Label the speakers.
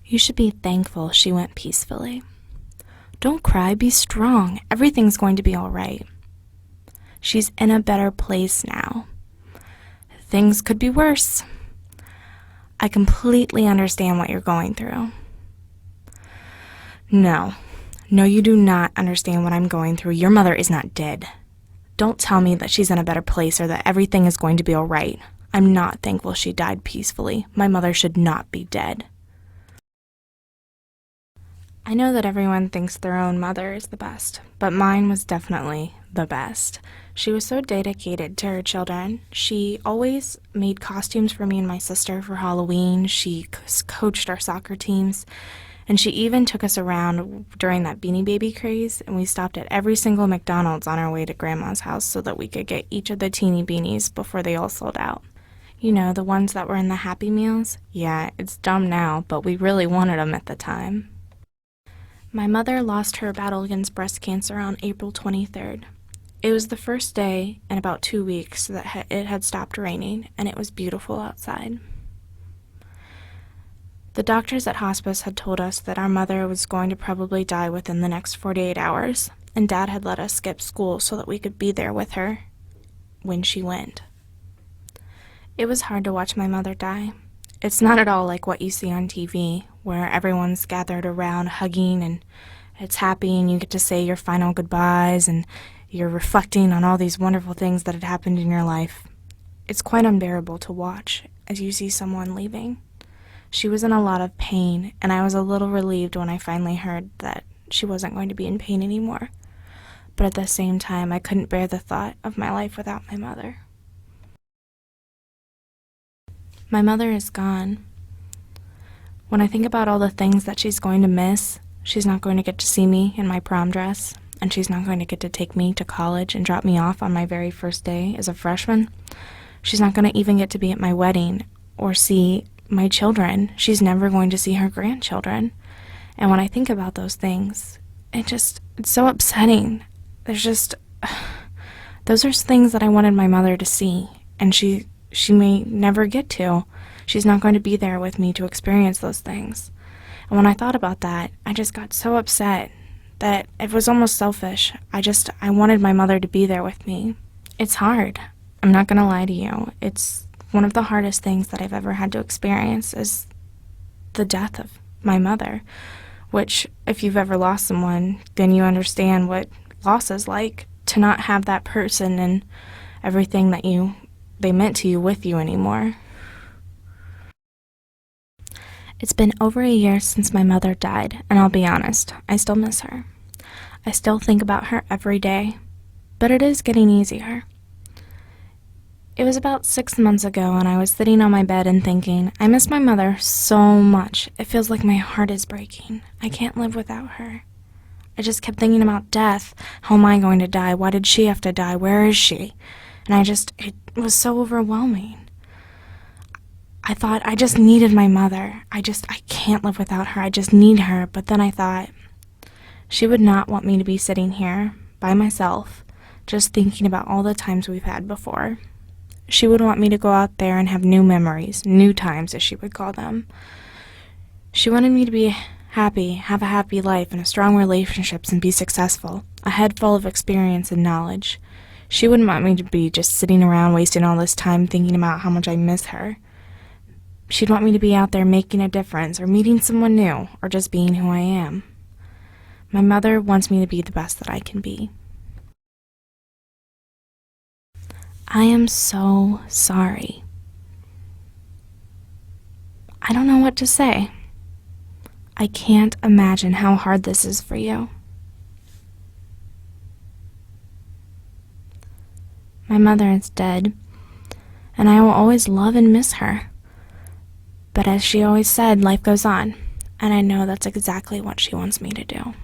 Speaker 1: You should be thankful she went peacefully. Don't cry, be strong. Everything's going to be all right. She's in a better place now. Things could be worse. I completely understand what you're going through. No, you do not understand what I'm going through. Your mother is not dead. Don't tell me that she's in a better place or that everything is going to be all right. I'm not thankful she died peacefully. My mother should not be dead. I know that everyone thinks their own mother is the best, but mine was definitely the best. She was so dedicated to her children. She always made costumes for me and my sister for Halloween. She coached our soccer teams, and she even took us around during that Beanie Baby craze, and we stopped at every single McDonald's on our way to Grandma's house so that we could get each of the teeny beanies before they all sold out. You know, the ones that were in the Happy Meals? Yeah, it's dumb now, but we really wanted them at the time. My mother lost her battle against breast cancer on April 23rd. It was the first day in about 2 weeks that it had stopped raining, and it was beautiful outside. The doctors at hospice had told us that our mother was going to probably die within the next 48 hours, and Dad had let us skip school so that we could be there with her when she went. It was hard to watch my mother die. It's not at all like what you see on TV, where everyone's gathered around hugging and it's happy and you get to say your final goodbyes and you're reflecting on all these wonderful things that had happened in your life. It's quite unbearable to watch as you see someone leaving. She was in a lot of pain, and I was a little relieved when I finally heard that she wasn't going to be in pain anymore. But at the same time, I couldn't bear the thought of my life without my mother. My mother is gone. When I think about all the things that she's going to miss, she's not going to get to see me in my prom dress, and she's not going to get to take me to college and drop me off on my very first day as a freshman. She's not going to even get to be at my wedding or see my children. She's never going to see her grandchildren. And when I think about those things, it's so upsetting. Those are things that I wanted my mother to see, and she may never get to. She's not going to be there with me to experience those things. And when I thought about that, I just got so upset that it was almost selfish. I wanted my mother to be there with me. It's hard. I'm not going to lie to you. It's one of the hardest things that I've ever had to experience is the death of my mother, which, if you've ever lost someone, then you understand what loss is like, to not have that person and everything that they meant to you with you anymore. It's been over a year since my mother died, and I'll be honest, I still miss her. I still think about her every day, but it is getting easier. It was about 6 months ago, and I was sitting on my bed and thinking, I miss my mother so much. It feels like my heart is breaking. I can't live without her. I just kept thinking about death. How am I going to die? Why did she have to die? Where is she? And it was so overwhelming. I thought, I just needed my mother. I can't live without her. I just need her. But then I thought, she would not want me to be sitting here by myself, just thinking about all the times we've had before. She would want me to go out there and have new memories, new times, as she would call them. She wanted me to be happy, have a happy life, and strong relationships, and be successful, a head full of experience and knowledge. She wouldn't want me to be just sitting around wasting all this time thinking about how much I miss her. She'd want me to be out there making a difference, or meeting someone new, or just being who I am. My mother wants me to be the best that I can be. I am so sorry. I don't know what to say. I can't imagine how hard this is for you. My mother is dead, and I will always love and miss her. But as she always said, life goes on, and I know that's exactly what she wants me to do.